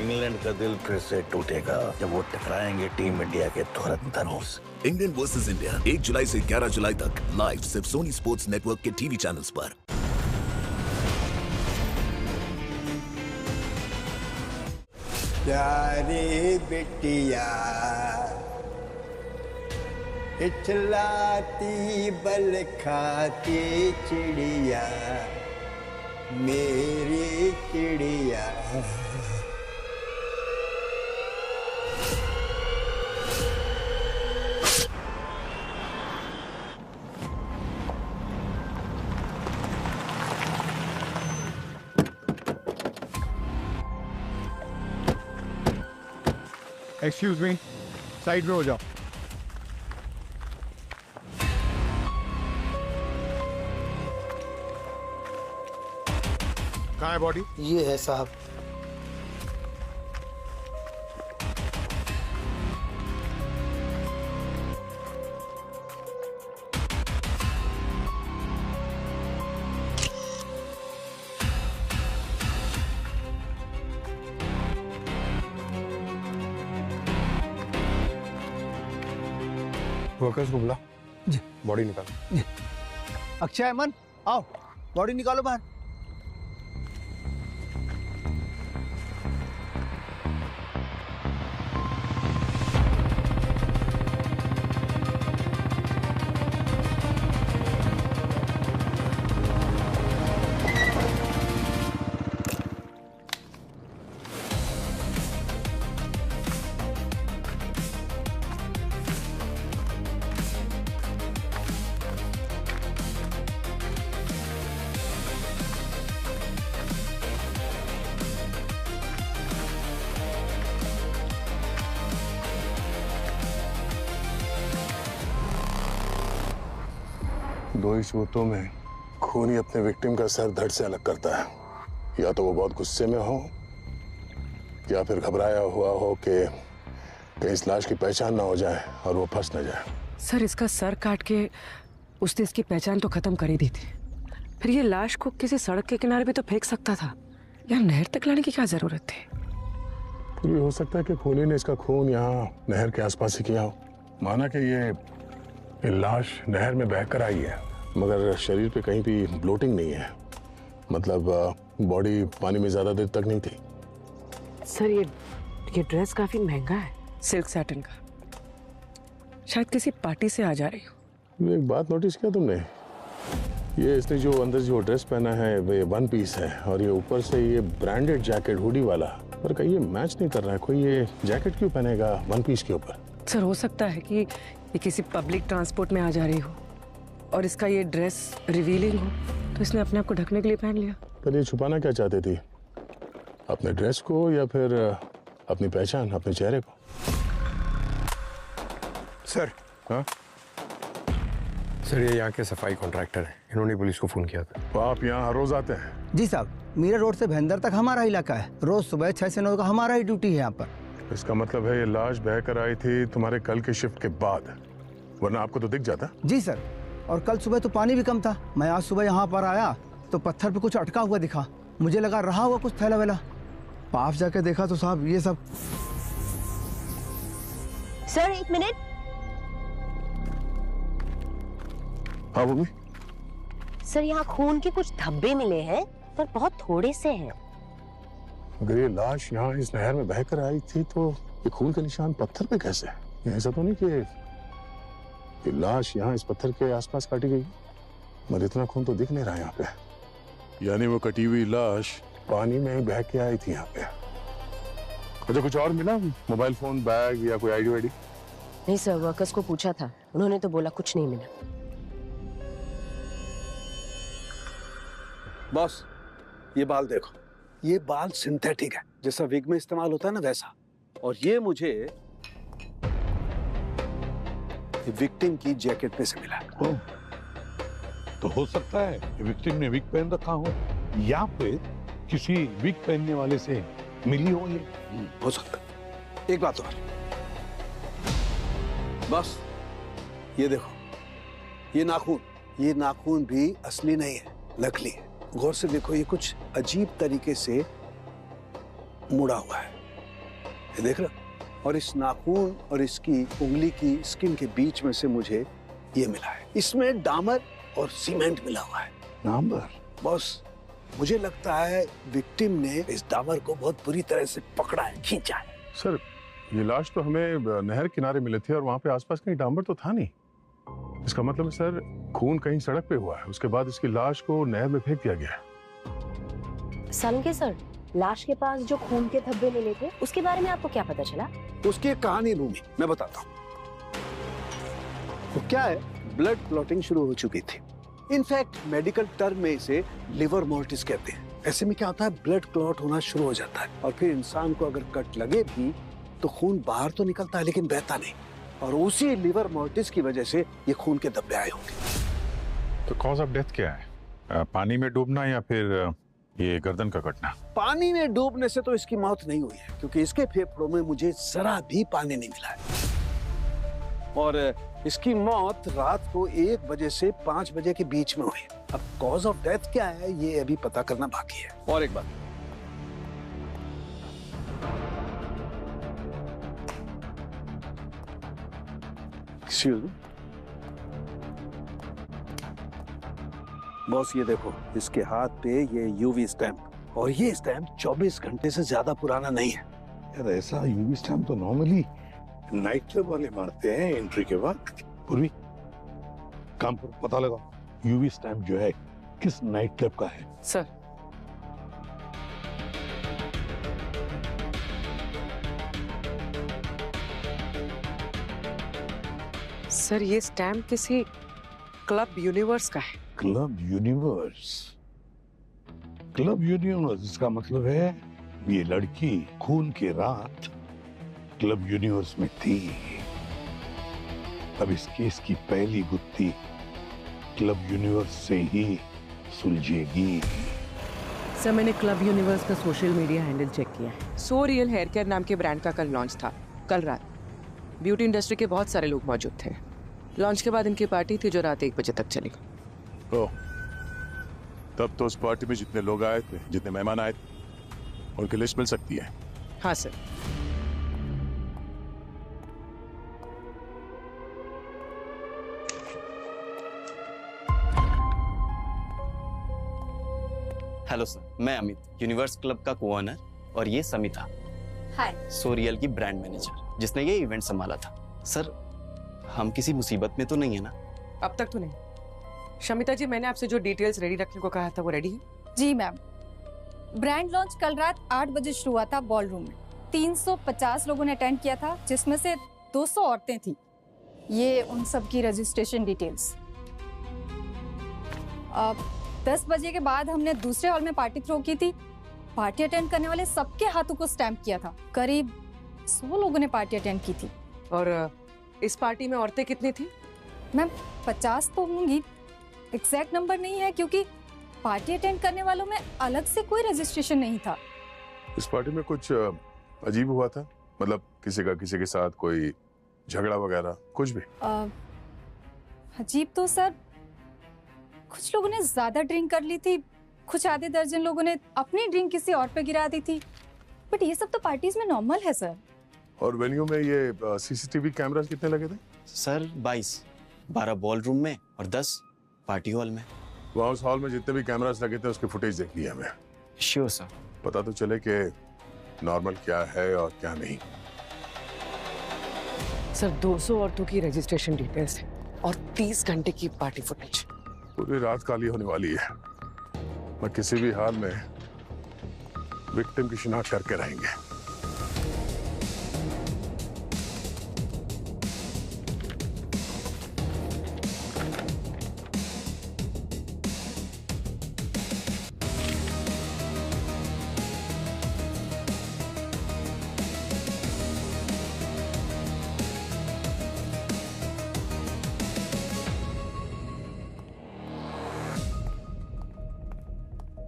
England का दिल फिर से टूटेगा जब वो टकराएंगे टीम इंडिया के धुरंधरों से। इंग्लैंड वर्सेस इंडिया 1 जुलाई से 11 जुलाई तक लाइव सिर्फ सोनी स्पोर्ट्स नेटवर्क के टीवी चैनल्स पर। प्यारी बिटिया इचलाती बल खाती चिड़िया, मेरी चिड़िया। एक्सक्यूज मी, साइड में हो जाओ। कहाँ है बॉडी? ये है साहब। वर्कर्स को बुला जी, बॉडी निकालो जी। अक्षय, अमन, आओ, बॉडी निकालो बाहर। दो ही सूरतों में खून ही अपने विक्टिम का सर धड़ से अलग करता है। या तो वो बहुत गुस्से में हो या फिर घबराया हुआ हो कि इस लाश की पहचान ना हो जाए और वो फंस ना जाए। सर, इसका सर काट के उसने इसकी पहचान तो खत्म कर ही दी थी, फिर ये लाश को किसी सड़क के किनारे पे तो फेंक सकता था, यहाँ नहर तक लाने की क्या जरूरत थी? फिर भी हो सकता है कि खूनी ने इसका खून यहाँ नहर के आसपास ही किया हो। माना कि ये लाश नहर में बहकर आई है, मगर शरीर पे कहीं भी ब्लोटिंग नहीं है, मतलब बॉडी पानी में ज्यादा देर तक नहीं थी। सर, ये ड्रेस काफी महंगा है, सिल्क सैटिन का, शायद किसी पार्टी से आ जा रही हो। एक बात नोटिस किया तुमने? ये इसने जो अंदर जो ड्रेस पहना है वो 1 पीस है और ये ऊपर से ये ब्रांडेड जैकेट हुडी वाला, पर कहीं ये मैच नहीं कर रहा है। कोई ये जैकेट क्यों पहनेगा 1 पीस के ऊपर? सर, हो सकता है कि ये किसी पब्लिक ट्रांसपोर्ट में आ जा रही हो और इसका ये ड्रेस रिवीलिंग हो, तो इसने अपने आप को ढकने के लिए पहन लिया। पर ये छुपाना क्या चाहती थी? अपने ड्रेस को या फिर अपनी पहचान, अपने चेहरे को? सर। हाँ सर, ये यहाँ के सफाई कॉन्ट्रैक्टर हैं, इन्होंने पुलिस को फोन किया था। तो आप यहाँ हर रोज आते हैं? जी साहब, मीरा रोड से भैंदर तक हमारा इलाका है, रोज सुबह 6 से 9 का हमारा ही ड्यूटी है यहाँ पर। इसका मतलब है ये लाश बहकर आई थी तुम्हारे कल के शिफ्ट के बाद, वरना आपको तो दिख जाता। जी सर, और कल सुबह तो पानी भी कम था। मैं आज सुबह यहाँ पर आया तो पत्थर पे कुछ अटका हुआ दिखा, मुझे लगा रहा हुआ कुछ थैला वेला। पास जाके देखा तो साहब ये सब। Sir, 1 minute. हाँ मम्मी। सर, यहाँ खून के कुछ धब्बे मिले हैं, पर बहुत थोड़े से हैं। अगर ये लाश यहाँ इस नहर में बहकर आई थी तो ये खून के निशान पत्थर पे कैसे? ये ऐसा तो नहीं कि ये लाश यहाँ इस पत्थर के आसपास काटी गई, मगर इतना खून तो दिख नहीं रहा यहाँ पे। यानी वो कटी हुई लाश पानी में ही बह के आई थी यहाँ पे। अच्छा, कुछ और मिला? मोबाइल फोन, बैग या कोई आईडी वाईडी? नहीं सर, वर्कर्स को पूछा था, उन्होंने तो बोला कुछ नहीं मिला। बॉस, ये बाल देखो, ये बाल सिंथेटिक है, जैसा विग में इस्तेमाल होता है ना वैसा। और ये मुझे विक्टिम की जैकेट पे से मिला। तो हो सकता है कि विक्टिम ने विग पहन रखा हो या फिर किसी विग पहनने वाले से मिली हो ये। हो सकता है। एक बात और बस, ये देखो, ये नाखून भी असली नहीं है, नकली है। गौर से देखो, ये कुछ अजीब तरीके से मुड़ा हुआ है। ये देख रहा, और इस नाखून और इसकी उंगली की स्किन के बीच में से मुझे ये मिला है। इसमें डामर और सीमेंट मिला हुआ है। डामर? बॉस, मुझे लगता है विक्टिम ने इस डामर को बहुत बुरी तरह से पकड़ा है, खींचा है। सर, ये लाश तो हमें नहर किनारे मिले थे और वहाँ पे आसपास कहीं डामर तो था नहीं। इसका मतलब है सर, खून कहीं सड़क पे हुआ है, उसके बाद इसकी लाश को नहर में फेंक दिया गया है। सनके सर, लाश के पास जो खून के धब्बे मिले थे उसके बारे में आपको क्या पता चला? उसकी एक कहानी लूंगी, मैं बताता हूँ। तो क्या है, ब्लड क्लॉटिंग शुरू हो चुकी थी। इनफैक्ट मेडिकल टर्म में इसे लिवर मोर्टिस कहते हैं। ऐसे में क्या होता है, ब्लड क्लॉट होना शुरू हो जाता है और फिर इंसान को अगर कट लगे भी तो खून बाहर तो निकलता है लेकिन बहता नहीं, और उसी लिवर मोर्टिस की वजह से ये खून के धब्बे आए होंगे। तो कॉज ऑफ डेथ क्या है? पानी में डूबना या फिर ये गर्दन का कटना? पानी में डूबने से तो इसकी मौत नहीं हुई है, क्योंकि इसके फेफड़ों में मुझे जरा भी पानी नहीं मिला है। और इसकी मौत रात को 1 बजे से 5 बजे के बीच में हुई। अब कॉज ऑफ डेथ क्या है ये अभी पता करना बाकी है। और एक बात, बॉस, ये देखो, इसके हाथ पे ये यूवी स्टैंप, और ये स्टैंप 24 घंटे से ज्यादा पुराना नहीं है। यार ऐसा यूवी स्टैम्प तो नॉर्मली नाइट क्लब वाले मारते हैं एंट्री के वक्त। पूर्वी, काम पर पता लगा यूवी स्टैम्प जो है किस नाइट क्लब का है। सर, सर ये स्टैम्प किसी क्लब यूनिवर्स का है। Club universe? क्लब यूनिवर्स, इसका मतलब है ये लड़की खून की रात क्लब यूनिवर्स में थी। अब इस केस की पहली गुत्थी क्लब यूनिवर्स से ही सुलझेगी। सर, मैंने क्लब यूनिवर्स का सोशल मीडिया हैंडल चेक किया है। सो रियल हेयर केयर नाम के ब्रांड का कल लॉन्च था। कल रात ब्यूटी इंडस्ट्री के बहुत सारे लोग मौजूद थे। लॉन्च के बाद इनकी पार्टी थी जो रात 1 बजे तक चली। ओह, तब तो उस पार्टी में जितने लोग आए थे, जितने मेहमान आए थे, उनकी लिस्ट मिल सकती है? हाँ सर। हेलो सर, मैं अमित, यूनिवर्स क्लब का को-ओनर, और ये समिता, हाय, सोरियल की ब्रांड मैनेजर, जिसने ये इवेंट संभाला था। सर, हम किसी मुसीबत में तो नहीं है ना? अब तक तो नहीं। शमिता जी, मैंने आपसे जो डिटेल्स रेडी रखने को कहा था वो रेडी है? जी मैम। ब्रांड लॉन्च कल रात 8 बजे शुरू हुआ था बॉल रूम में। 350 लोगों ने अटेंड किया था, जिसमें से 200 औरतें थी। ये उन सब की रजिस्ट्रेशन डिटेल्स। 10 बजे के बाद हमने दूसरे हॉल में पार्टी थ्रो की थी। पार्टी अटेंड करने वाले सबके हाथों को स्टैंप किया था। करीब 100 लोगों ने पार्टी अटेंड की थी। और इस पार्टी में औरतें कितनी थी? मैम 50 तो होंगी, एग्जैक्ट नंबर नहीं है, क्योंकि पार्टी अटेंड करने वालों में अलग से कोई रजिस्ट्रेशन नहीं था। इस पार्टी में कुछ अजीब हुआ था? मतलब किसी का किसी के साथ कोई झगड़ा वगैरह कुछ भी? अजीब तो सर, कुछ लोगों ने ज्यादा ड्रिंक कर ली थी, कुछ आधे दर्जन लोगों ने अपनी ड्रिंक किसी और पे गिरा दी थी। बट ये सब तो पार्टीज में नॉर्मल है सर। और वेन्यू में ये सीसीटीवी कैमरास कितने लगे थे? सर 22, 12 बॉल रूम में और 10 पार्टी हॉल में। वहाँ उस हॉल में जितने भी कैमरास लगे थे उसके फुटेज देख लिया हमें। Sure sir. पता तो चले कि नॉर्मल क्या है और क्या नहीं। सर 200 औरतों की रजिस्ट्रेशन डिटेल्स है और 30 घंटे की पार्टी फुटेज। पूरी रात काली होने वाली है। मैं किसी भी हाल में विक्टिम की शिनाख्त करके रहेंगे।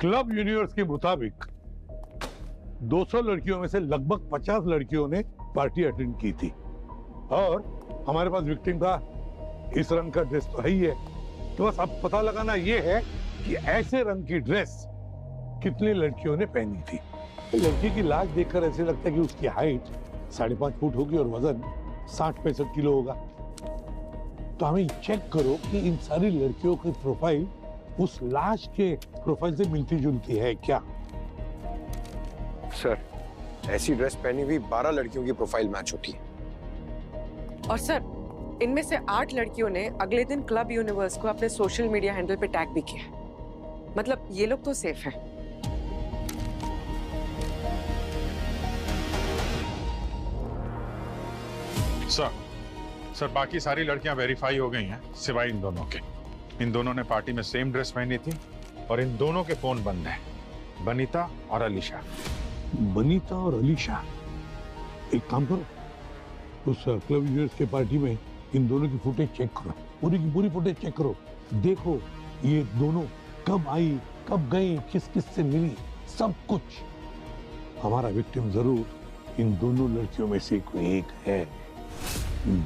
क्लब यूनिवर्स के मुताबिक 200 लड़कियों में से लगभग 50 लड़कियों ने पार्टी अटेंड की थी, और हमारे पास विक्टिम का इस रंग का ड्रेस तो है ही है। तो बस अब पता लगाना यह है कि ऐसे रंग की ड्रेस कितनी लड़कियों ने पहनी थी। लड़की की लाश देखकर ऐसे लगता है कि उसकी हाइट 5.5 फुट होगी और वजन 60-65 किलो होगा। तो हमें चेक करो कि इन सारी लड़कियों की प्रोफाइल उस लाश के प्रोफाइल से मिलती जुलती है क्या। सर, ऐसी ड्रेस पहनी हुई 12 लड़कियों की प्रोफाइल मैच होती है। और सर, इनमें से 8 लड़कियों ने अगले दिन क्लब यूनिवर्स को अपने सोशल मीडिया हैंडल पे टैग भी किया। मतलब ये लोग तो सेफ हैं। सर बाकी सारी लड़कियां वेरीफाई हो गई हैं सिवाय इन दोनों के। इन दोनों ने पार्टी में सेम ड्रेस पहनी थी और इन दोनों के फोन बंद हैं, बनीता और अलीशा। बनीता और अलीशा, एक काम करो, उस क्लब यूनिवर्स के पार्टी में इन दोनों की फुटेज चेक करो, पूरी की पूरी फुटेज चेक करो। देखो ये दोनों कब आई, कब गई, किस किस से मिली, सब कुछ। हमारा विक्टिम जरूर इन दोनों लड़कियों में से कोई एक है,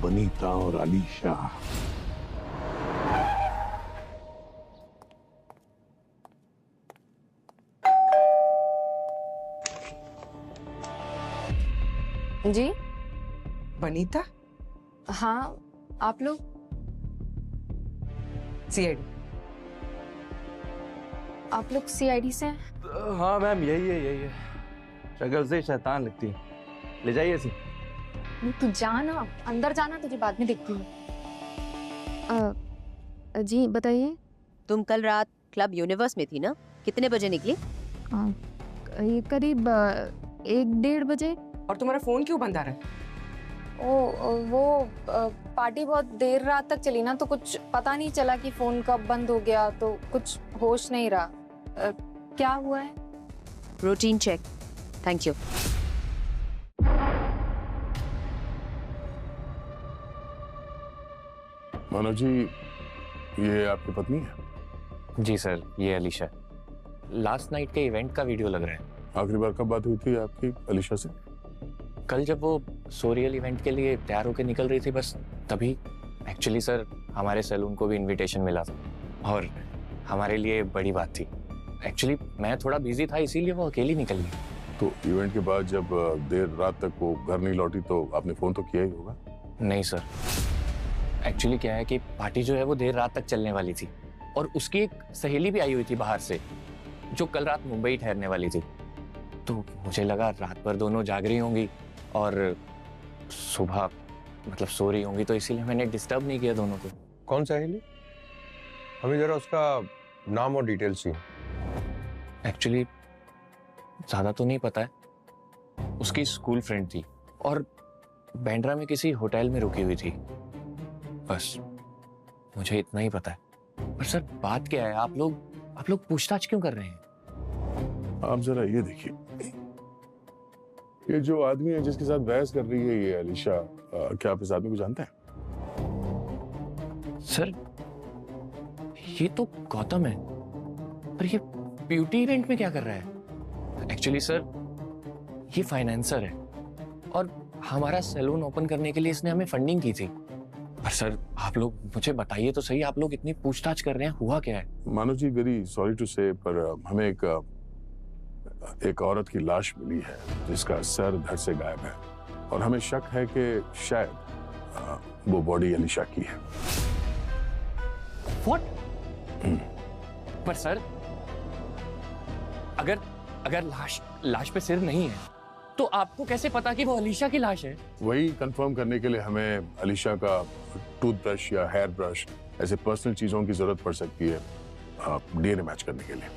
बनीता और अलीशा। जी बनीता? हाँ, आप लोग? सीआईडी। आप लोग सीआईडी से? हाँ मैम, यही है। शक्ल से शैतान लगती है। ले जाइए इसे। तू जाना, अंदर जाना, तुझे बाद में देखती हूँ। जी बताइए। तुम कल रात क्लब यूनिवर्स में थी ना? कितने बजे निकली? करीब 1-1:30 बजे। और तुम्हारा फोन क्यों बंद आ रहा है? वो पार्टी बहुत देर रात तक चली ना, तो कुछ पता नहीं चला कि फोन कब बंद हो गया, तो कुछ होश नहीं रहा। क्या हुआ है? Routine check. Thank you. Manav ji, ये आपकी पत्नी है? जी सर, ये अलीशा। लास्ट नाइट के इवेंट का वीडियो लग रहा है। आखिरी बार कब बात हुई थी आपकी अलीशा से? कल जब वो सोरियल इवेंट के लिए तैयार होकर निकल रही थी, बस तभी। एक्चुअली सर, हमारे सैलून को भी इनविटेशन मिला था और हमारे लिए बड़ी बात थी। एक्चुअली मैं थोड़ा बिजी था, इसीलिए वो अकेली निकल गई। तो इवेंट के बाद जब देर रात तक वो घर नहीं लौटी तो आपने फोन तो किया ही होगा? नहीं सर, एक्चुअली क्या है कि पार्टी जो है वो देर रात तक चलने वाली थी और उसकी एक सहेली भी आई हुई थी बाहर से, जो कल रात मुंबई ठहरने वाली थी। तो मुझे लगा रात भर दोनों जाग रही होंगी और सुबह मतलब सो रही होंगी, तो इसीलिए मैंने डिस्टर्ब नहीं किया दोनों को। कौन सहेली? हमें जरा उसका नाम और डिटेल्स चाहिए। एक्चुअली ज्यादा तो नहीं पता है। उसकी स्कूल फ्रेंड थी और बैंड्रा में किसी होटल में रुकी हुई थी, बस मुझे इतना ही पता है। पर सर बात क्या है, आप लोग पूछताछ क्यों कर रहे हैं? आप जरा ये देखिए, ये जो आदमी है जिसके साथ बहस कर रही है ये अलीशा, क्या आप इस आदमी को जानते हैं? सर ये तो गौतम है, पर ये ब्यूटी इवेंट में क्या कर रहा है? एक्चुअली सर ये फाइनेंसर है और हमारा सैलून ओपन करने के लिए इसने हमें फंडिंग की थी। पर सर आप लोग मुझे बताइए तो सही, आप लोग इतनी पूछताछ कर रहे हैं, हुआ क्या है? मानव जी, वेरी सॉरी टू से, पर हमें एक औरत की लाश मिली है जिसका सर धड़ से गायब है और हमें शक है कि शायद वो बॉडी अलीशा की है। What? पर सर अगर लाश पे सिर नहीं है तो आपको कैसे पता कि वो अलीशा की लाश है? वही कंफर्म करने के लिए हमें अलीशा का टूथब्रश या हेयर ब्रश, ऐसे पर्सनल चीजों की जरूरत पड़ सकती है डीएनए मैच करने के लिए।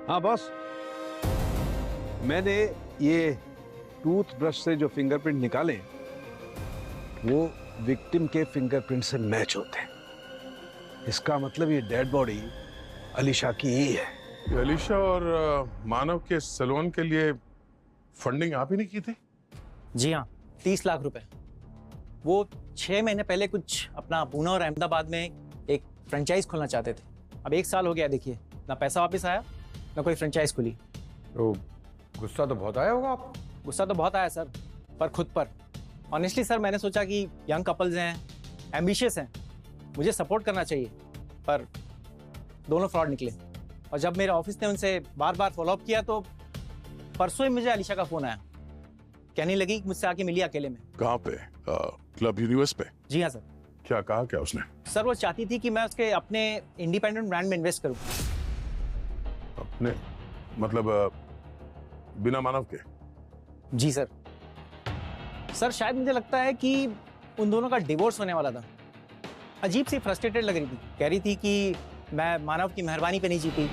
हाँ बॉस, मैंने ये टूथब्रश से जो फिंगरप्रिंट निकाले वो विक्टिम के फिंगरप्रिंट से मैच होते हैं। इसका मतलब ये डेड बॉडी अलीशा की ही है। ये अलीशा और मानव के सैलून के लिए फंडिंग आप ही ने की थी? जी हाँ, 30 लाख रुपए। वो 6 महीने पहले कुछ अपना पूना और अहमदाबाद में एक फ्रेंचाइज खोलना चाहते थे। अब 1 साल हो गया, देखिए ना पैसा वापस आया ना कोई फ्रेंचाइज खुली। तो गुस्सा तो बहुत आया होगा आपको? गुस्सा तो बहुत आया सर, पर खुद पर। ऑनेस्टली सर, मैंने सोचा कि यंग कपल्स हैं, एम्बिशियस हैं, मुझे सपोर्ट करना चाहिए, पर दोनों फ्रॉड निकले। और जब मेरे ऑफिस ने उनसे बार बार फॉलोअप किया तो परसों ही मुझे अलीशा का फोन आया। कहने लगी कि मुझसे आके मिली अकेले में। कहाँ पे? क्लब यूनिवर्स पे? जी हाँ सर। क्या कहा क्या उसने? सर वो चाहती थी कि मैं उसके अपने इंडिपेंडेंट ब्रांड में इन्वेस्ट करूं। अपने मतलब बिना मानव के? जी सर। सर शायद मुझे लगता है कि उन दोनों का डिवोर्स होने वाला था। अजीब सी फ्रस्ट्रेटेड लग रही थी, कह रही थी कि मैं मानव की मेहरबानी पे नहीं जीती,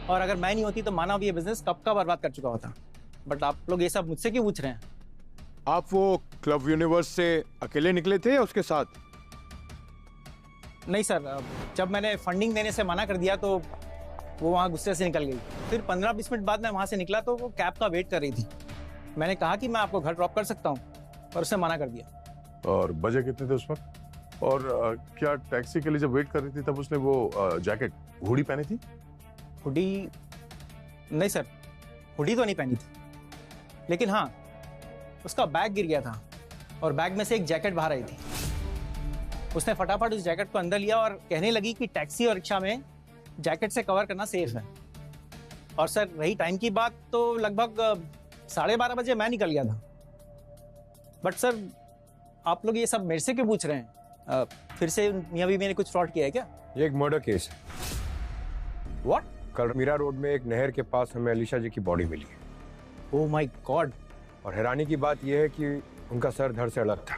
और अगर मैं नहीं होती तो मानव ये बिजनेस कब का बर्बाद कर चुका होता। बट आप लोग ये सब मुझसे क्यों पूछ रहे हैं? आप वो क्लब यूनिवर्स से अकेले निकले थे या उसके साथ? नहीं सर, जब मैंने फंडिंग देने से मना कर दिया तो वो वहाँ गुस्से से निकल गई। फिर 15-20 मिनट बाद मैं वहाँ से निकला तो वो कैब का वेट कर रही थी। मैंने कहा कि मैं आपको घर ड्रॉप कर सकता हूँ, और उसने मना कर दिया। और बजे कितने थे उस वक्त? और क्या टैक्सी के लिए जब वेट कर रही थी तब उसने वो जैकेट हुडी पहनी थी? हुडी? नहीं सर, हुडी तो नहीं पहनी थी, लेकिन हाँ उसका बैग गिर गया था और बैग में से एक जैकेट बाहर आई थी। उसने फटाफट उस जैकेट को अंदर लिया और कहने लगी कि टैक्सी और रिक्शा में जैकेट से कवर करना सेफ है। और सर रही टाइम की बात तो लगभग 12:30 बजे मैं निकल गया था। बट सर आप लोग ये सब मेरे से क्यों पूछ रहे हैं? फिर से मियां बीवी ने कुछ फ्रॉड किया है क्या? ये एक मर्डर केस है। व्हाट? कल मीरा रोड में एक नहर के पास हमें अलीशा जी की बॉडी मिली है। Oh my God. और हैरानी की बात यह है कि उनका सर धड़ से अलग था।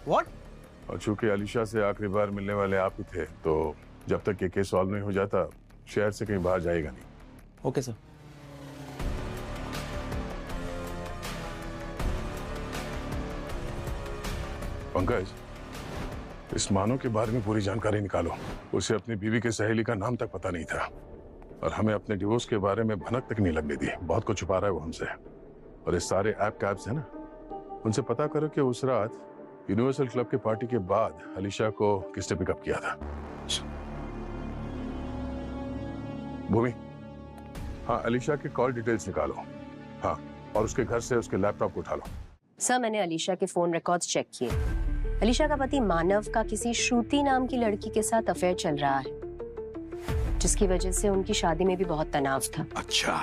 व्हाट? और चूंकि अलीशा से आखिरी बार मिलने वाले आप ही थे, तो जब तक ये केस सॉल्व नहीं हो जाता शहर से कहीं बाहर जाएगा नहीं। Okay sir. पंकज, इस मानव के बारे में पूरी जानकारी निकालो। उसे अपनी बीवी के सहेली का नाम तक पता नहीं था, और हमें अपने डिवोर्स के बारे में भनक तक नहीं लगने दी। बहुत कुछ छुपा रहा है वो हमसे। और इस सारे ऐप कैप्स है ना, उनसे पता करो कि उस रात यूनिवर्सल क्लब के पार्टी के बाद अलीशा को किसने पिकअप किया था। भूमि, हाँ अलीशा के कॉल डिटेल्स निकालो। हाँ, और उसके घर से उसके लैपटॉप को उठा लो। सर मैंने अलीशा के फोन रिकॉर्ड्स चेक किए। अलीशा का पति मानव का किसी श्रुति नाम की लड़की के साथ अफेयर चल रहा है, जिसकी वजह से उनकी शादी में भी बहुत तनाव था। अच्छा।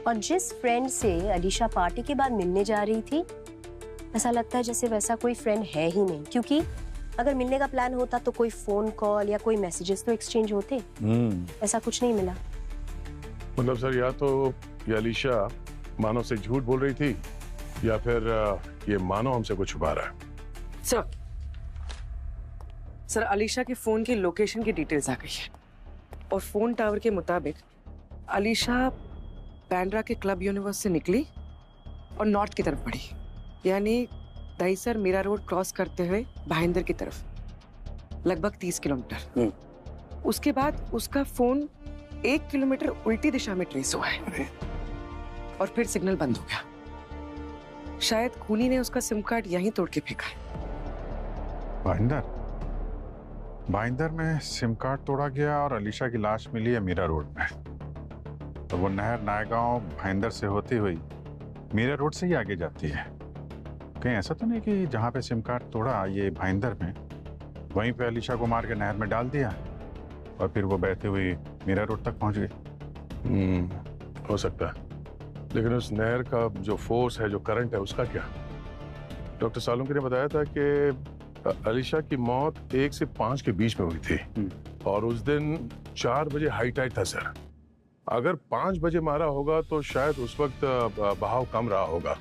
और जिस फ्रेंड से अलीशा पार्टी के बाद मिलने जा रही थी, ऐसा लगता है जैसे वैसा कोई फ्रेंड है ही नहीं, क्योंकि अगर मिलने का प्लान होता तो कोई फोन कॉल या कोई मैसेजेस तो एक्सचेंज होते। ऐसा कुछ नहीं मिला। मतलब सर, या तो ये अलीशा मानव से झूठ बोल रही थी, या फिर ये मानव हमसे कुछ छुपा रहा है। सर अलीशा के फोन की लोकेशन की डिटेल्स आ गई है, और फोन टावर के मुताबिक अलीशा बैंड्रा के क्लब यूनिवर्स से निकली और नॉर्थ की तरफ बढ़ी, यानी दहीसर मीरा रोड क्रॉस करते हुए भाईंदर की तरफ लगभग 30 किलोमीटर। उसके बाद उसका फोन 1 किलोमीटर उल्टी दिशा में ट्रेस हुआ है, और फिर सिग्नल बंद हो गया। शायद खूनी ने उसका सिम कार्ड यहीं तोड़ के फेंका है। भाईंदर में सिम कार्ड तोड़ा गया और अलीशा की लाश मिली है मीरा रोड में। तो वो नहर नायगांव भाईंदर से होती हुई मीरा रोड से ही आगे जाती है। कहीं ऐसा तो नहीं कि जहाँ पे सिम कार्ड तोड़ा ये भाईंदर में, वहीं पे अलीशा को मार के नहर में डाल दिया और फिर वो बहती हुई मीरा रोड तक पहुंच गई? हो सकता है, लेकिन उस नहर का जो फोर्स है, जो करंट है, उसका क्या? डॉक्टर सालुंकी ने बताया था कि अलीशा की मौत 1 से 5 के बीच में हुई थी, और उस दिन 4 बजे हाई टाइड था सर। अगर 5 बजे मारा होगा तो शायद उस वक्त बहाव कम रहा होगा।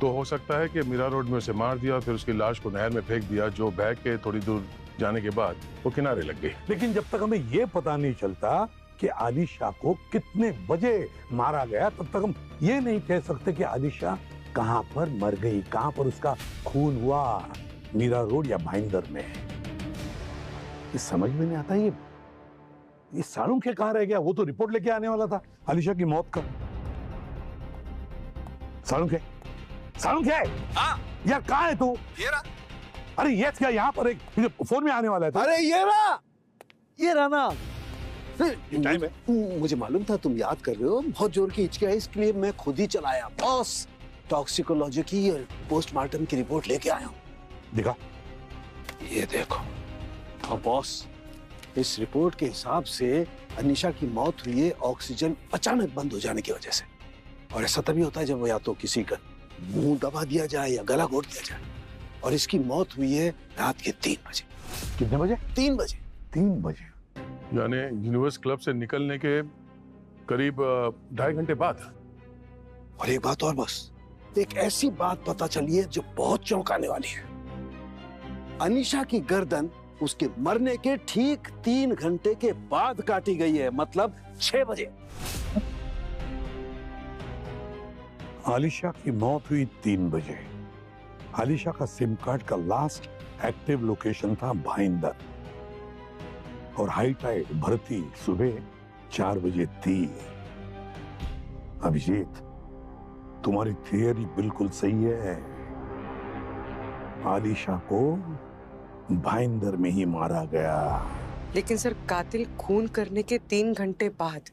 तो हो सकता है कि मीरा रोड में उसे मार दिया, फिर उसकी लाश को नहर में फेंक दिया, जो बह के थोड़ी दूर जाने के बाद वो किनारे लग गई। लेकिन जब तक हमें ये पता नहीं चलता कि आलिशा को कितने बजे मारा गया, तब तक हम ये नहीं कह सकते कि आलिशा कहाँ पर मर गई, कहाँ पर उसका खून हुआ। मीरा रोड या भाईंदर में है। ये समझ में नहीं आता, ये सालुंखे कहाँ रह गया? वो तो रिपोर्ट लेके आने वाला था आलिशा की मौत का। सालुंखे, सालुंखे, हाँ यार कहाँ है तू? ये रहा। अरे ये क्या, यहाँ पर एक फोन में आने वाला है? अरे ये रहा ना। टाइम है। मुझे मालूम था तुम याद कर रहे हो, बहुत जोर की हिचकी है, इसलिए मैं खुद ही चलाया। बॉस, टॉक्सिकोलॉजी की और पोस्टमार्टम की रिपोर्ट लेके आया हूँ। दिखा। ये देखो। और बॉस, इस रिपोर्ट के हिसाब से अनीशा की मौत हुई है ऑक्सीजन अचानक बंद हो जाने की वजह से। और ऐसा तभी होता है जब या तो किसी का मुंह दबा दिया जाए या गला घोट दिया जाए। और इसकी मौत हुई है रात के 3 बजे। कितने बजे? 3 बजे। 3 बजे यानी यूनिवर्स क्लब से निकलने के करीब 2.5 घंटे बाद। और एक बात और बस, एक ऐसी बात पता चली है जो बहुत चौंकाने वाली है। अनीशा की गर्दन उसके मरने के ठीक 3 घंटे के बाद काटी गई है, मतलब 6 बजे। आलिशा की मौत हुई 3 बजे। आलिशा का सिम कार्ड का लास्ट एक्टिव लोकेशन था भाईंदर, और हाई टाइड भरती सुबह 4 बजे थी। अभिजीत, तुम्हारी थियरी बिल्कुल सही है। आलिशा को भाईंदर में ही मारा गया। लेकिन सर, कातिल खून करने के 3 घंटे बाद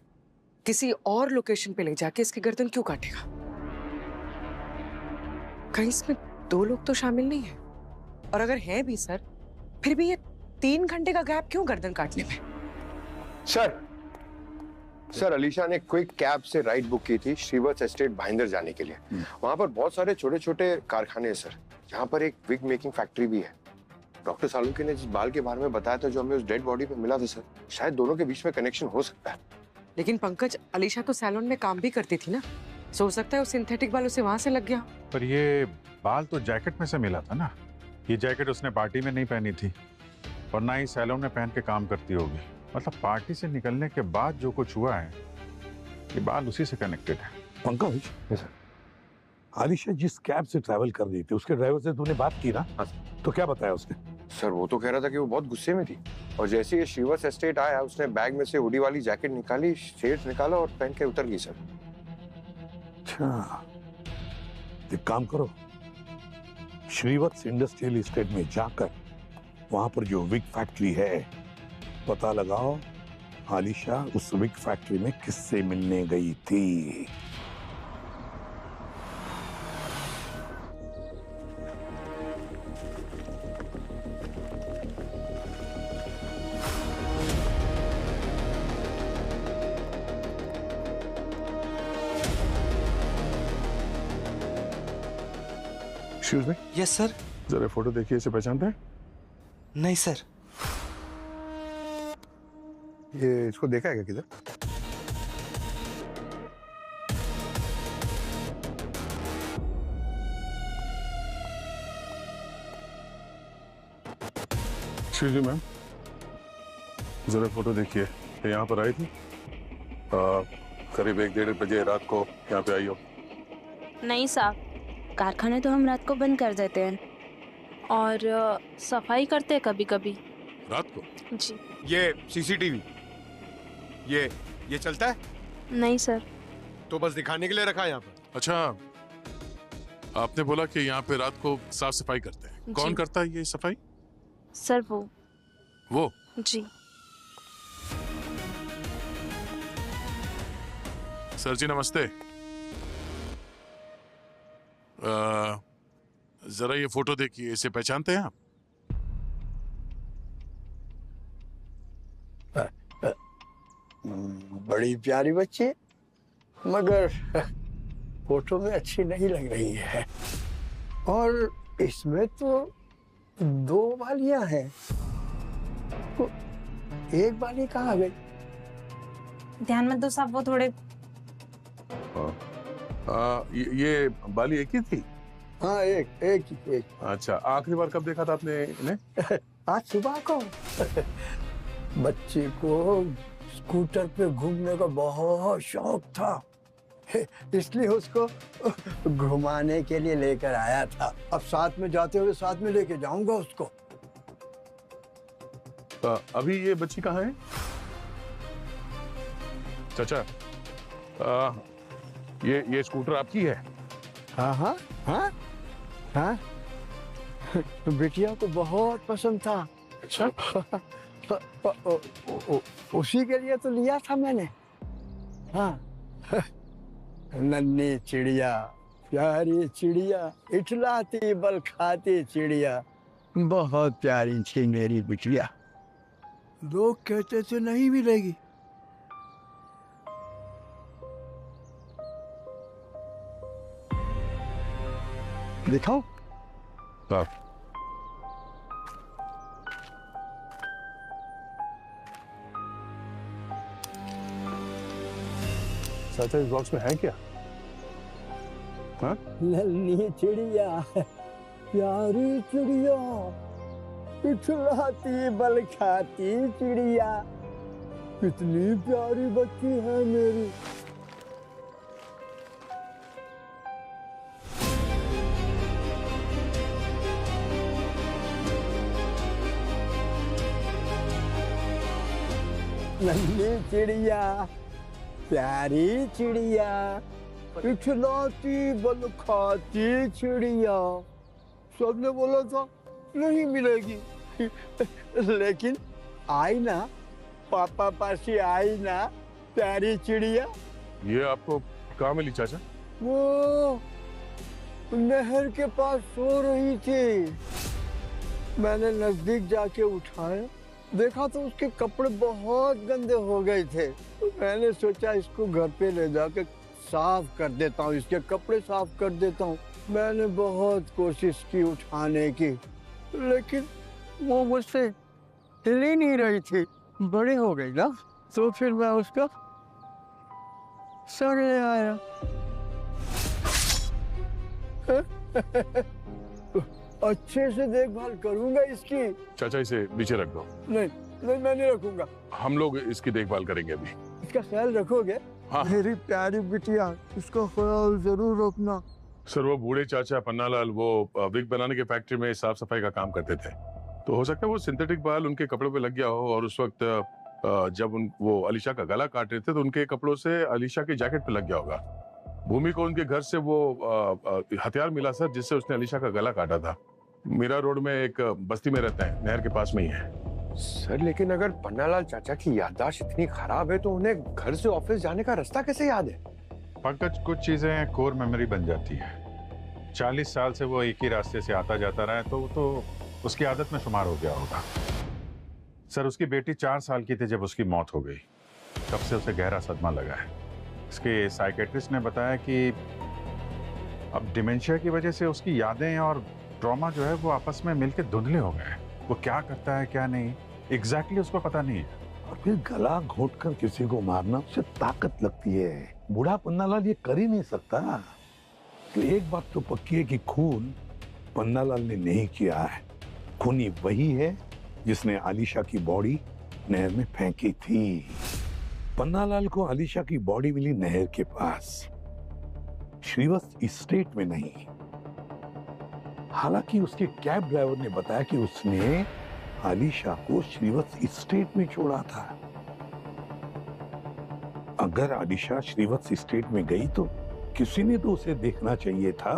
किसी और लोकेशन पे ले जाके इसकी गर्दन क्यों काटेगा? कहीं इसमें 2 लोग तो शामिल नहीं है। और अगर है भी सर, फिर भी ये 3 घंटे का गैप क्यों गर्दन काटने में? सर अलीशा ने क्विक कैब से राइड बुक की थी श्रीवत्स एस्टेट भाईंदर जाने के लिए। वहां पर बहुत सारे छोटे छोटे कारखाने हैं सर। यहाँ पर एक विग मेकिंग फैक्ट्री भी है। डॉक्टर सालुंखे ने जिस बाल के बारे में बताया था जो हमें उस डेड बॉडी पे मिला था सर, शायद दोनों के बीच में कनेक्शन हो सकता है। लेकिन पंकज, अलीशा तो सैलून में काम भी करती थी ना, हो सकता है वो सिंथेटिक बाल उसे वहां से लग गया। पर ये बाल तो जैकेट में से मिला था ना। ये जैकेट उसने पार्टी में नहीं पहनी थी और ना ही सैलून में पहन के काम करती होगी। मतलब पार्टी से निकलने के बाद जो कुछ हुआ है, ये बाल उसी से कनेक्टेड है। पंकज, आलिशा जिस कैब से ट्रैवल कर रही थी उसके ड्राइवर से तूने बात की ना? तो क्या बताया उसने? सर वो तो कह रहा था कि वो बहुत गुस्से में थी, और जैसे ही श्रीवत्स एस्टेट आया उसने बैग में से हुडी वाली जैकेट निकाली, शेड्स निकाला और पहन के उतर गई सर। अच्छा, एक काम करो, श्रीवत्स इंडस्ट्रियल एस्टेट में जाकर वहां पर जो विग फैक्ट्री है पता लगाओ आलिशा उस विग फैक्ट्री में किससे मिलने गई थी। Excuse me. Yes sir. जरा फोटो देखिए, इसे पहचानते हैं? नहीं सर। ये इसको देखा है क्या किधर? एक्सक्यूज मी मैम, जरा फोटो देखिए। ये यहाँ पर आई थी करीब 1-1.5 बजे रात को यहाँ पे आई हो? नहीं साहब, कारखाने तो हम रात को बंद कर देते हैं और सफाई करते हैं कभी कभी। रात को? जी। ये सीसीटीवी ये चलता है? नहीं सर। तो बस दिखाने के लिए रखा है यहाँ पर? अच्छा, आपने बोला कि यहाँ पे रात को साफ सफाई करते हैं। कौन करता है ये सफाई? सर वो। जी। सर जी नमस्ते। जरा ये फोटो देखिए, इसे पहचानते हैं आप? बड़ी प्यारी बच्ची, मगर फोटो में अच्छी नहीं लग रही है। और इसमें तो 2 बालियां हैं, तो एक बाली कहाँ गई? ध्यान मत दो साहब, वो थोड़े। ये बाली एक ही थी? हाँ, एक। अच्छा, आखिरी बार कब देखा था आपने इन्हें? आज सुबह को। बच्ची को स्कूटर पे घूमने का बहुत शौक था, इसलिए उसको घुमाने के लिए लेकर आया था। अब साथ में जाते हुए साथ में लेके जाऊंगा उसको। अभी ये बच्ची कहाँ है? चाचा, ये स्कूटर आपकी है? हाँ हाँ हाँ हाँ, बिटिया को बहुत पसंद था। अच्छा। उसी के लिए तो लिया था मैंने। हाँ, नन्ही चिड़िया, प्यारी चिड़िया, इठलाती बल खाती चिड़िया, बहुत प्यारी थी मेरी बिटिया। लोग कहते थे नहीं मिलेगी। दिखाओ? चाचा, इस बॉक्स में है क्या? हाँ? नन्ही चिड़िया, प्यारी चिड़िया, इठलाती बल खाती चिड़िया, कितनी प्यारी बच्ची है मेरी। नन्ही चिड़िया, प्यारी चिड़िया, इठलाती बल खाती चिड़िया। सबने बोला था नहीं मिलेगी, लेकिन आई ना, पापा पास ही आई ना प्यारी चिड़िया। ये आपको कहाँ मिली चाचा? वो नहर के पास सो रही थी। मैंने नजदीक जाके उठाया, देखा तो उसके कपड़े बहुत गंदे हो गए थे। मैंने सोचा इसको घर पे ले जाकर साफ कर देता हूँ, इसके कपड़े साफ कर देता हूँ। मैंने बहुत कोशिश की उठाने की, लेकिन वो मुझसे हिल ही नहीं रही थी। बड़ी हो गई ना, तो फिर मैं उसका सर ले आया। अच्छे से देखभाल करूंगा इसकी। चाचा, इसे नीचे रख दो। नहीं नहीं, मैं नहीं रखूंगा। हम लोग इसकी देखभाल करेंगे अभी। इसका ख्याल रखोगे? हाँ। मेरी प्यारी बिटिया, इसका ख्याल जरूर रखना। सर, वो बूढ़े चाचा पन्नालाल वो विग बनाने के फैक्ट्री में साफ सफाई का काम करते थे, तो हो सकता है वो सिंथेटिक बाल उनके कपड़ों पे लग गया हो, और उस वक्त जब वो अलीशा का गला काट रहे थे तो उनके कपड़ों से अलीशा के जैकेट पे लग गया होगा। भूमि को उनके घर से वो हथियार मिला सर, जिससे उसने अलीशा का गला काटा था। मीरा रोड में एक बस्ती में रहता है, नहर के पास में ही है। सर, लेकिन अगर पन्नालाल चाचा की याददाश्त इतनी खराब है तो उन्हें घर से ऑफिस जाने का रास्ता कैसे याद है? पंकज, कुछ चीजें कोर मेमोरी बन जाती है। 40 साल से वो एक ही रास्ते से आता जाता रहा है, तो उसकी आदत में शुमार हो गया होगा। सर, उसकी बेटी 4 साल की थी जब उसकी मौत हो गई, तब से उसे गहरा सदमा लगा है। इसके साइकेट्रिस्ट ने बताया कि अब डिमेंशिया की वजह से उसकी यादें और ट्रॉमा जो है वो आपस में मिलकर धुंधले हो गए। वो क्या करता है क्या नहीं एग्जैक्टली उसको पता नहीं है। और फिर गला घोंटकर किसी को मारना, उससे ताकत लगती है। बूढ़ा पन्नालाल ये कर ही नहीं सकता। तो एक बात तो पक्की है कि खून पन्नालाल ने नहीं किया है। खूनी वही है जिसने आलिशा की बॉडी नहर में फेंकी थी। पन्नालाल को आलिशा की बॉडी मिली नहर के पास, श्रीवत्स एस्टेट में नहीं। हालांकि उसके कैब ड्राइवर ने बताया कि उसने आलिशा को श्रीवत्स एस्टेट में छोड़ा था। अगर आलिशा श्रीवत्स एस्टेट में गई तो किसी ने तो उसे देखना चाहिए था,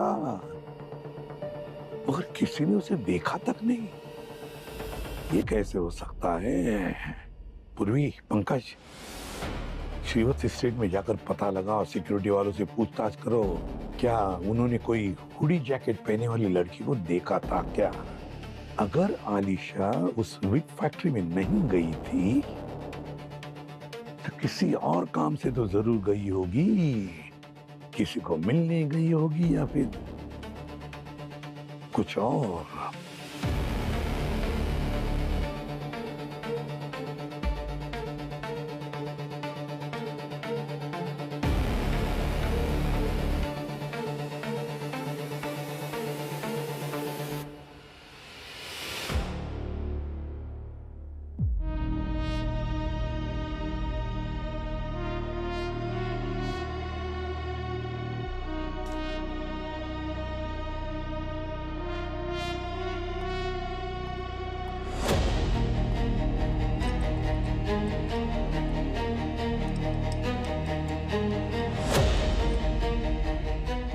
मगर किसी ने उसे देखा तक नहीं। ये कैसे हो सकता है? पूर्वी, पंकज, श्रीवत्स एस्टेट में जाकर पता लगा और सिक्योरिटी वालों से पूछताछ करो, क्या उन्होंने कोई हुडी जैकेट पहने वाली लड़की को देखा था क्या? अगर आलिशा उस विग फैक्ट्री में नहीं गई थी तो किसी और काम से तो जरूर गई होगी। किसी को मिलने गई होगी या फिर कुछ और।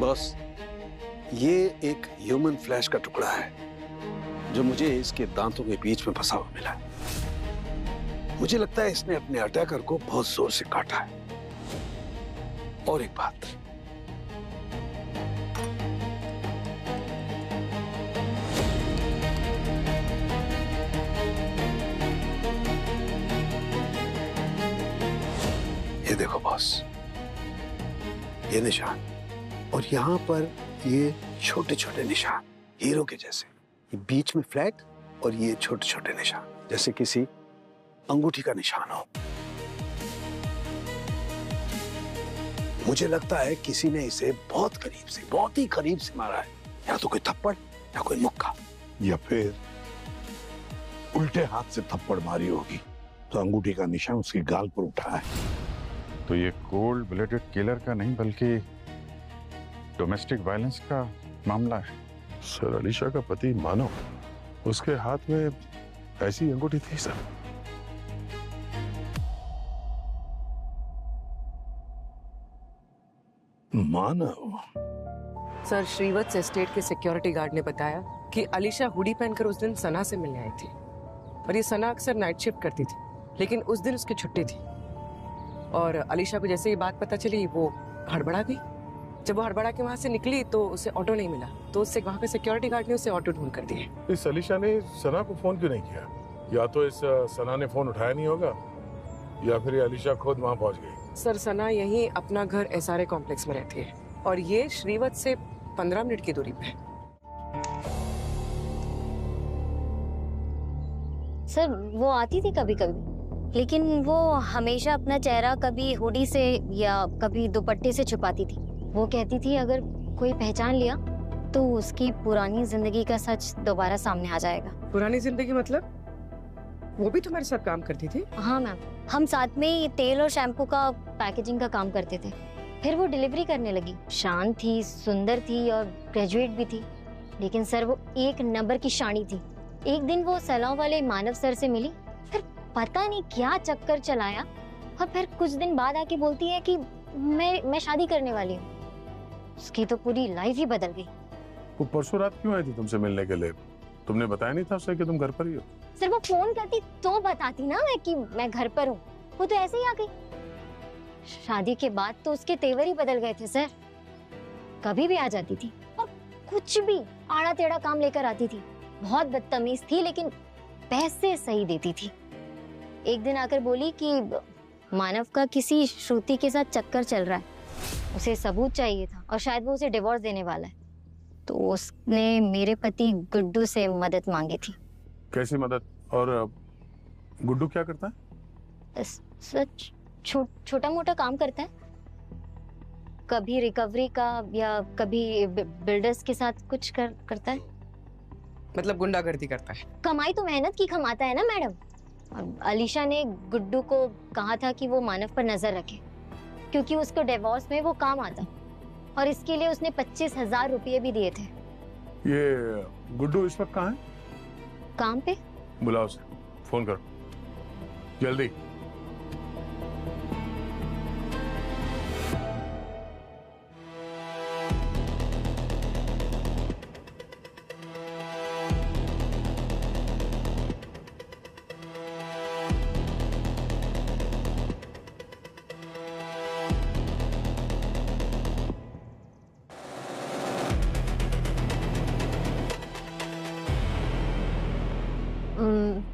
बॉस, ये एक ह्यूमन फ्लैश का टुकड़ा है जो मुझे इसके दांतों के बीच में फंसा हुआ मिला है। मुझे लगता है इसने अपने अटैकर को बहुत जोर से काटा है। और एक बात, ये देखो बॉस, ये निशान और यहां पर ये छोटे छोटे निशान हीरो के जैसे, ये बीच में फ्लैट और ये छोटे छोटे निशान जैसे किसी अंगूठी का निशान हो। मुझे लगता है किसी ने इसे बहुत करीब से, बहुत ही करीब से मारा है, या तो कोई थप्पड़ या कोई मुक्का, या फिर उल्टे हाथ से थप्पड़ मारी होगी तो अंगूठी का निशान उसकी गाल पर उठा है। तो ये कोल्ड ब्लडेड किलर का नहीं बल्कि डोमेस्टिक वायलेंस का मामला है। सर, अलीशा का पति मानव, उसके हाथ में ऐसी अंगूठी थी सर। मानव? सर, श्रीवत्स एस्टेट के सिक्योरिटी गार्ड ने बताया कि अलीशा हुडी पहनकर उस दिन सना से मिलने आई थी और ये सना अक्सर नाइट शिफ्ट करती थी, लेकिन उस दिन उसकी छुट्टी थी और अलीशा को जैसे ये बात पता चली वो हड़बड़ा गई। जब वो हड़बड़ा के वहां से निकली तो उसे ऑटो नहीं मिला, तो उससे वहां के सिक्योरिटी गार्ड ने उसे ऑटो ढूंढ कर दिए। इस अलीशा ने सना को फोन क्यों नहीं किया? या तो इस सना ने फोन उठाया नहीं होगा या फिर ये अलीशा खुद वहां पहुंच गई। सर, सना यहीं अपना घर एसआरए कॉम्प्लेक्स में रहती है और ये श्रीवत्स से 15 मिनट की दूरी पे है। सर, वो आती थी कभी कभी, लेकिन वो हमेशा अपना चेहरा कभी हुडी से या कभी दुपट्टे से छुपाती थी। वो कहती थी अगर कोई पहचान लिया तो उसकी पुरानी जिंदगी का सच दोबारा सामने आ जाएगा। पुरानी जिंदगी मतलब? वो भी तुम्हारे साथ काम करती थी? हाँ मैम, हम साथ में ही तेल और शैम्पू का पैकेजिंग का काम करते थे। फिर वो डिलीवरी करने लगी। शांत थी, सुंदर थी और ग्रेजुएट भी थी, लेकिन सर वो एक नंबर की शानी थी। एक दिन वो सैलून वाले मानव सर से मिली, फिर पता नहीं क्या चक्कर चलाया और फिर कुछ दिन बाद आके बोलती है कि मैं शादी करने वाली हूँ। उसकी तो पूरी लाइफ ही बदल गई। वो परसों रात क्यों आई थी तुमसे मिलने के लिए? तुमने बताया नहीं था उसे कि तुम घर पर ही हो? सर, वो फोन करती तो बताती ना मैं कि मैं घर पर हूँ। वो तो ऐसे ही आ गई। शादी के बाद तो उसके तेवर ही बदल गए थे सर। कभी भी आ जाती थी और कुछ भी आड़ा टेढ़ा काम लेकर आती थी। बहुत बदतमीज थी, लेकिन पैसे सही देती थी। एक दिन आकर बोली कि मानव का किसी श्रुति के साथ चक्कर चल रहा है, उसे सबूत चाहिए था और शायद वो उसे डिवोर्स देने वाला है। तो उसने मेरे पति गुड्डू से मदद मांगी थी। कैसी मदद? और गुड्डू क्या करता है? सच छोटा मोटा काम करता है, कभी रिकवरी का या कभी बिल्डर्स के साथ कुछ करता है। मतलब गुंडागर्दी करता है? कमाई तो मेहनत की कमाता है ना मैडम। और अलीशा ने गुड्डू को कहा था कि वो मानव पर नजर रखे, क्योंकि उसको डिवोर्स में वो काम आता और इसके लिए उसने 25,000 रुपये भी दिए थे। ये गुड्डू इस वक्त कहाँ है? काम पे। बुलाओ उसे, फोन करो जल्दी।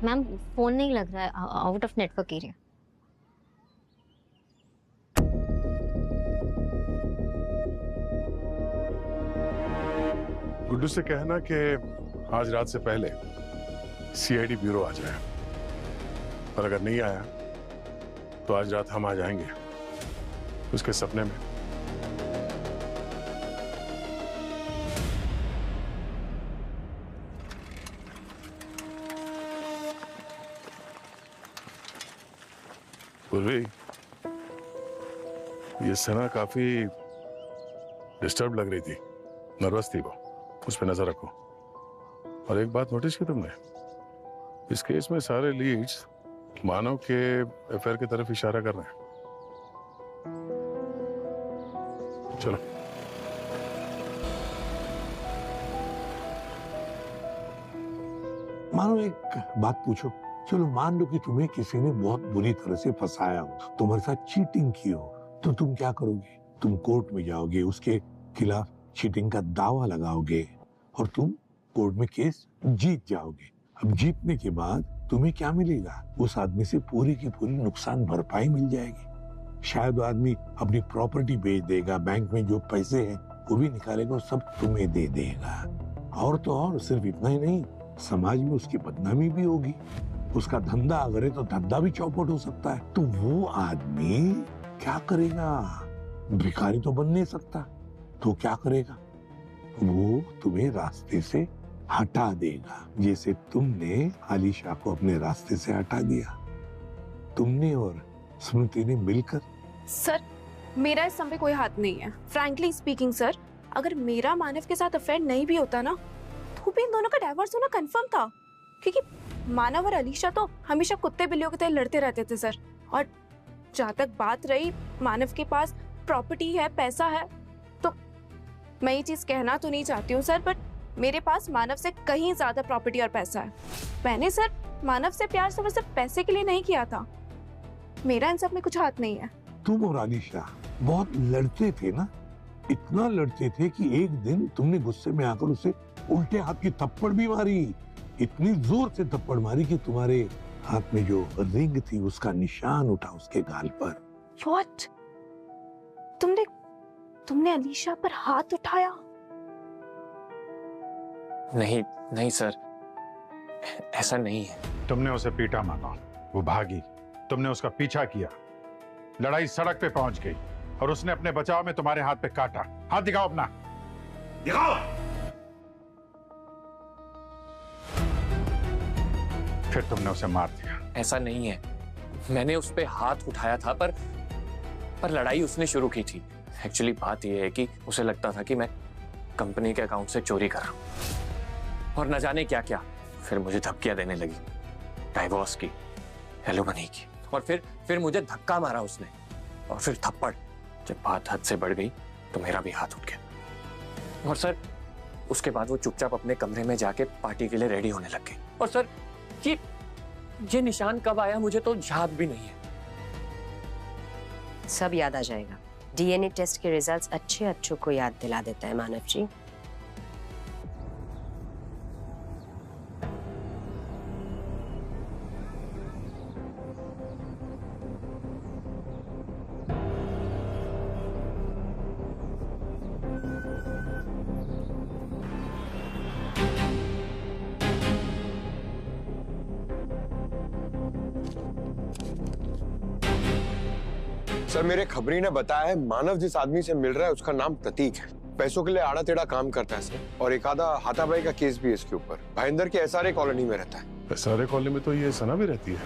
मैम, फोन नहीं लग रहा है, out of network area. Guddu से कहना कि आज रात से पहले सीआईडी ब्यूरो आ जाए, और अगर नहीं आया तो आज रात हम आ जाएंगे उसके सपने में। पूर्वी, ये सना काफी डिस्टर्ब लग रही थी, नर्वस थी वो, उस पर नजर रखो। और एक बात नोटिस की तुमने, इस केस में सारे लीड्स मानव के अफेयर की तरफ इशारा कर रहे हैं। चलो। मानो एक बात पूछो, चलो मान लो कि तुम्हें किसी ने बहुत बुरी तरह से फंसाया हो, तुम्हारे साथ चीटिंग की हो, तो तुम क्या करोगे? तुम कोर्ट में जाओगे, उसके खिलाफ चीटिंग का दावा लगाओगे और तुम कोर्ट में केस जीत जाओगे। अब जीतने के बाद तुम्हें क्या मिलेगा? उस आदमी से पूरी की पूरी नुकसान भरपाई मिल जाएगी। शायद वो आदमी अपनी प्रॉपर्टी बेच देगा, बैंक में जो पैसे हैं वो भी निकालेगा और सब तुम्हें दे देगा। और तो और सिर्फ इतना ही नहीं, समाज में उसकी बदनामी भी होगी। उसका धंधा अगर है तो धंधा भी चौपट हो सकता है। तो वो आदमी क्या करेगा? भिखारी तो बन नहीं सकता, तो क्या करेगा? वो तुम्हें रास्ते से हटा देगा, जैसे तुमने आलिशा को अपने रास्ते से हटा दिया। तुमने और स्मृति ने मिलकर। सर, मेरा इस समय कोई हाथ नहीं है। फ्रैंकली स्पीकिंग सर, अगर मेरा मानव के साथ अफेयर नहीं भी होता ना, तो भी इन दोनों का डाइवोर्स होना कंफर्म था, क्योंकि मानव और अलीशा तो हमेशा कुत्ते बिल्लियों की तरह लड़ते रहते थे सर। और जहाँ तक बात रही मानव के पास प्रॉपर्टी है, पैसा है, तो मैं ये चीज कहना तो नहीं चाहती हूँ सर, बट मेरे पास मानव से कहीं ज्यादा प्रॉपर्टी और पैसा है। मैंने सर मानव से प्यार सिर्फ पैसे के लिए नहीं किया था। मेरा इन सब में कुछ हाथ नहीं है। तुम और आलिशा बहुत लड़ते थे ना, इतना लड़ते थे कि एक दिन तुमने गुस्से में आकर उसे उल्टे हाथ की थप्पड़ भी मारी। इतनी जोर से थप्पड़ मारी कि तुम्हारे हाथ में जो रिंग थी उसका निशान उठा उसके गाल पर। What? तुमने अलीशा पर हाथ उठाया? नहीं नहीं सर, ऐसा नहीं है। तुमने उसे पीटा मानो, वो भागी, तुमने उसका पीछा किया, लड़ाई सड़क पे पहुंच गई और उसने अपने बचाव में तुम्हारे हाथ पे काटा। हाथ दिखाओ अपना, दिखाओ। फिर तुमने उसे मार दिया। ऐसा नहीं है, मैंने उस पे हाथ उठाया था, पर लड़ाई उसने शुरू की थी। एक्चुअली बात यह है कि उसे लगता था कि मैं कंपनी के अकाउंट से चोरी कर रहा हूं और न जाने क्या क्या। फिर मुझे धमकियां देने लगी, डाइवोर्स की, एलिमनी की, और फिर मुझे धक्का मारा उसने और फिर थप्पड़। जब बात हद से बढ़ गई तो मेरा भी हाथ उठ गया। और सर उसके बाद वो चुपचाप अपने कमरे में जाके पार्टी के लिए रेडी होने लग गई। और सर ये निशान कब आया मुझे तो याद भी नहीं है। सब याद आ जाएगा। डीएनए टेस्ट के रिजल्ट्स अच्छों को याद दिला देता है मानव जी। सर, मेरे खबरी ने बताया है मानव जिस आदमी से मिल रहा है उसका नाम प्रतीक है। पैसों के लिए आड़ा टेढ़ा काम करता है सर, और एक आधा हाथापाई का केस भी है इसके ऊपर। भाईंदर के एसआरए कॉलोनी में रहता है। एसआरए कॉलोनी में तो ये सना भी रहती है।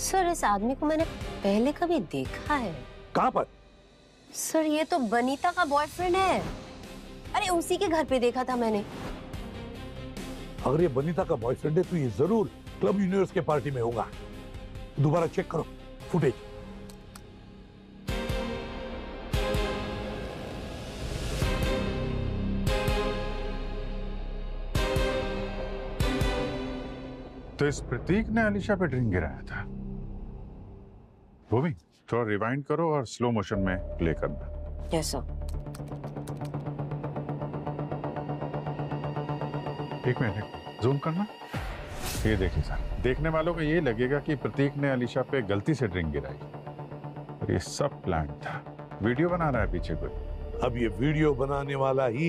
सर इस आदमी को मैंने पहले कभी देखा है। कहाँ पर? सर ये तो बनीता का बॉयफ्रेंड है। अरे उसी के घर पे देखा था मैंने। अगर ये बनीता का बॉयफ्रेंड है तो ये जरूर क्लब यूनिवर्स के पार्टी में होगा। दोबारा चेक करो फुटेज। तो इस प्रतीक ने अलीशा पे ड्रिंक गिराया था। भूमि थोड़ा रिवाइंड करो और स्लो मोशन में प्ले करना। Yes sir. एक मिनट जूम करना। ये देखिए सर, देखने वालों को ये लगेगा कि प्रतीक ने अलीशा पे गलती से ड्रिंक गिराई, और ये सब प्लान था। वीडियो बना रहा है पीछे कोई। अब ये वीडियो बनाने वाला ही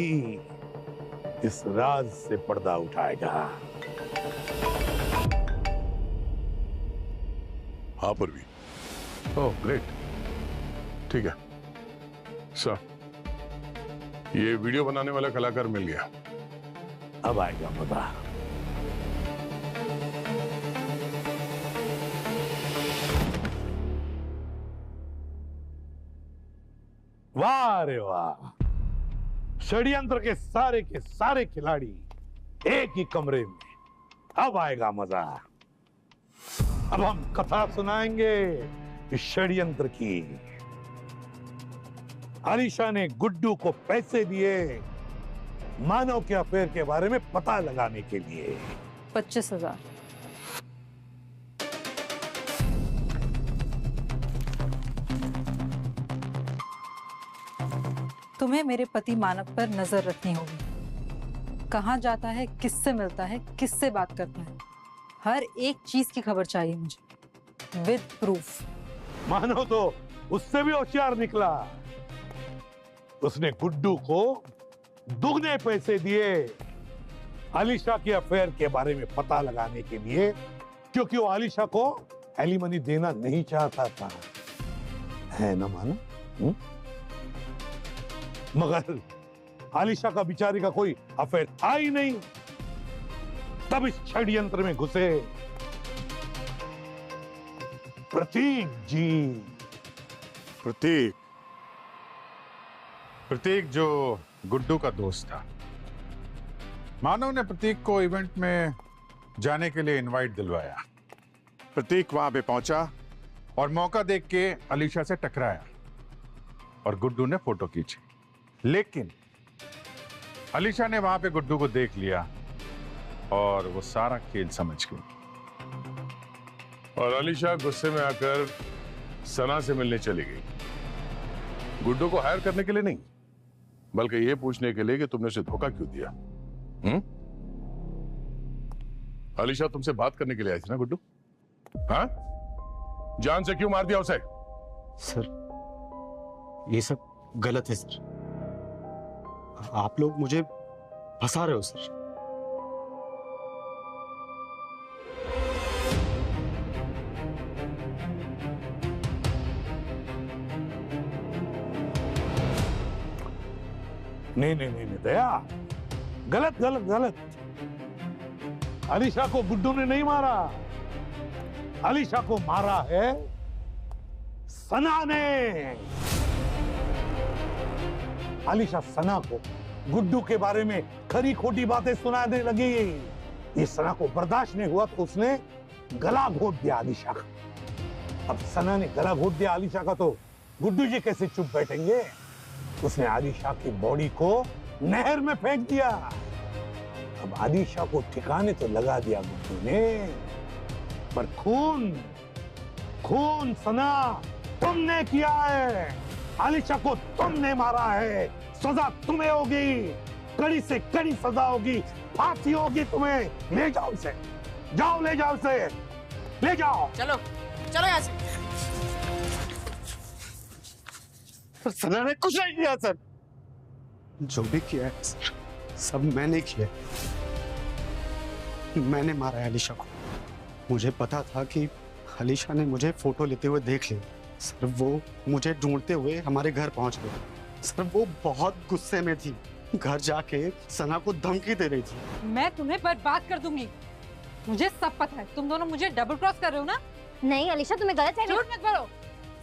इस राज से पर्दा उठाएगा। हाँ पर भी। ओह ग्रेट, ठीक है सर, ये वीडियो बनाने वाला कलाकार मिल गया। अब आएगा मजा। वाह रे वाह, षड्यंत्र के सारे खिलाड़ी एक ही कमरे में। अब आएगा मजा। अब हम कथा सुनाएंगे इस षड्यंत्र की। अलीशा ने गुड्डू को पैसे दिए मानव के अफेयर के बारे में पता लगाने के लिए। 25,000। तुम्हें मेरे पति मानव पर नजर रखनी होगी। कहाँ जाता है, किससे मिलता है, किससे बात करता है, हर एक चीज की खबर चाहिए मुझे, विद प्रूफ। मानव तो उससे भी होशियार निकला। उसने गुड्डू को दुगने पैसे दिए आलिशा के अफेयर के बारे में पता लगाने के लिए, क्योंकि वो आलिशा को एलिमनी देना नहीं चाहता था, है ना मानो? मगर आलिशा का बिचारी का कोई अफेयर था ही नहीं। तब इस षड्यंत्र में घुसे प्रतीक जी। प्रतीक जो गुड्डू का दोस्त था। मानव ने प्रतीक को इवेंट में जाने के लिए इनवाइट दिलवाया। प्रतीक वहां पे पहुंचा और मौका देख के अलीशा से टकराया और गुड्डू ने फोटो खींची। लेकिन अलीशा ने वहां पे गुड्डू को देख लिया और वो सारा खेल समझ गई। और अलीशा गुस्से में आकर सना से मिलने चली गई, गुड्डू को हायर करने के लिए नहीं, बल्कि ये पूछने के लिए कि तुमने उसे धोखा क्यों दिया। अलीशा तुमसे बात करने के लिए आई थी ना गुड्डू? हाँ, जान से क्यों मार दिया उसे? सर ये सब गलत है सर, आप लोग मुझे फंसा रहे हो सर। नहीं नहीं नहीं दया, गलत गलत गलत। अलीशा को गुड्डू ने नहीं मारा, अलीशा को मारा है सना ने। अलीशा सना को गुड्डू के बारे में खरी खोटी बातें सुनाने लगी। ये सना को बर्दाश्त नहीं हुआ तो उसने गला घोट दिया अलीशा का। अब सना ने गला घोट दिया अलीशा का तो गुड्डू जी कैसे चुप बैठेंगे? उसने आलिशा की बॉडी को नहर में फेंक दिया। अब आलिशा को ठिकाने तो लगा दिया गुड्डू ने, पर खून खून सना तुमने किया है। आलिशा को तुमने मारा है, सजा तुम्हें होगी, कड़ी से कड़ी सजा होगी, फांसी होगी तुम्हें। ले जाओ उसे, जाओ ले जाओ उसे, ले जाओ। चलो चलो यहाँ से। सना ने कुछ नहीं किया सर, जो भी किया है सर सब मैंने किया। मैंने मारा है अलीशा को। मुझे पता था कि अलीशा ने मुझे फोटो लेते हुए देख लिया सर। वो मुझे ढूंढते हुए हमारे घर पहुंच गए सर। वो बहुत गुस्से में थी, घर जाके सना को धमकी दे रही थी। मैं तुम्हें बर्बाद कर दूंगी, मुझे सब पता है। तुम दोनों मुझे डबल क्रॉस कर रहे हो ना? नहीं अलीशा तुम्हें गलत है। झूठ मत बोलो,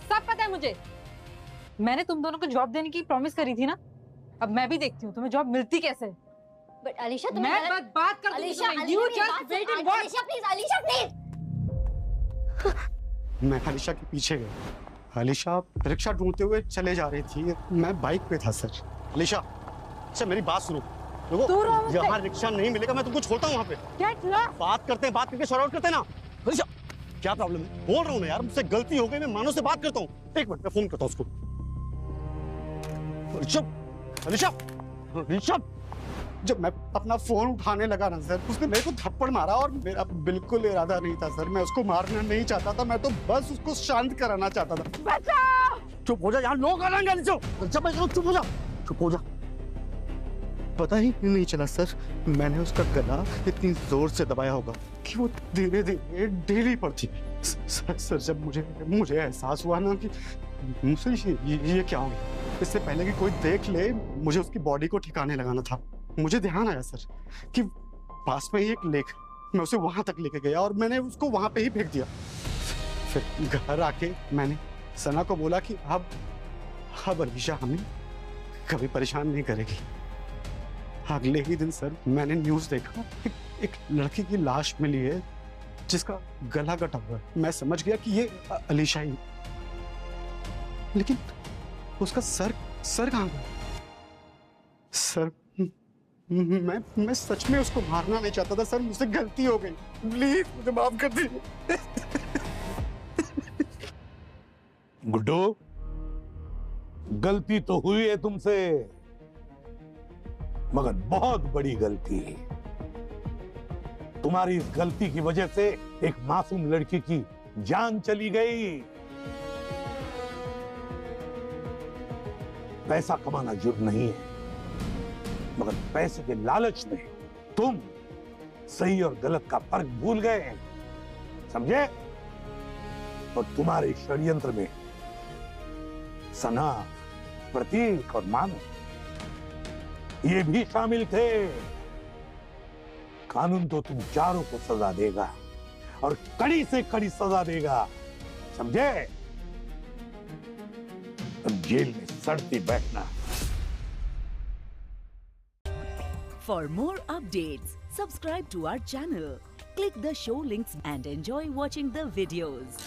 सब पता है मुझे। मैंने तुम दोनों को जॉब देने की प्रॉमिस करी थी ना, अब मैं भी देखती हूँ तुम्हें जॉब मिलती कैसे। बट अलीशा तुम्हें मैं बात कर दूंगी तुम्हें। You just wait and watch. Alisha please, Alisha please. मैं अलीशा के पीछे गया। अलीशा रिक्शा ढूंढते हुए चले जा रही थी, मैं बाइक पे था सर। अलीशा अच्छा मेरी बात सुनो, देखो यहाँ रिक्शा नहीं मिलेगा, मैं तुमको छोड़ता हूँ वहाँ पे। बात करते हैं, बात करके सॉर्ट आउट करते हैं ना। अलीशा क्या प्रॉब्लम है? बोल रहा हूँ ना यार, मुझसे गलती हो गई, मैं मानो से बात करता हूँ। एक मिनट मैं फोन करता हूँ उसको। अलीशा अलीशा जब मैं अपना फोन उठाने लगा ना सर, उसने मेरे को थप्पड़ मारा और मेरा बिल्कुल इरादा नहीं था सर। मैं उसको मारना नहीं चाहता था, मैं तो बस उसको शांत कराना चाहता था। बचाओ! चुप हो जा, यहाँ लोग आ रहे हैं। चुप हो जा, चुप हो जा। पता ही नहीं चला सर, मैंने उसका गला इतनी जोर से दबाया होगा कि वो धीरे धीरे ढीली पड़ती। सर जब मुझे एहसास हुआ ना कि मुझसे ये क्या हो गया, इससे पहले कि कोई देख ले मुझे उसकी बॉडी को ठिकाने लगाना था। मुझे ध्यान आया सर कि पास में ही एक लेक, मैं उसे वहां तक लेके गया और मैंने उसको वहां पे ही फेंक दिया। फिर घर आके मैंने सना को बोला कि अब अलीशा हमें कभी परेशान नहीं करेगी। अगले ही दिन सर मैंने न्यूज देखा, एक लड़की की लाश मिली है जिसका गला कटा हुआ है। मैं समझ गया कि ये अलीशा ही, लेकिन उसका सर कहाँ गया? सर मैं सच में उसको मारना नहीं चाहता था सर, मुझसे गलती हो गई, प्लीज मुझे माफ कर दीजिए। गुड्डू, गलती तो हुई है तुमसे, मगर बहुत बड़ी गलती है। तुम्हारी इस गलती की वजह से एक मासूम लड़की की जान चली गई। पैसा कमाना जुर्म नहीं है, मगर पैसे के लालच में तुम सही और गलत का फर्क भूल गए, समझे? और तुम्हारे षड्यंत्र में सना, प्रतीक और मानव ये भी शामिल थे। कानून तो तुम चारों को सजा देगा और कड़ी से कड़ी सजा देगा, समझे? अब जेल में सड़ती बैठना। For more updates, subscribe to our channel, click the show links and enjoy watching the videos.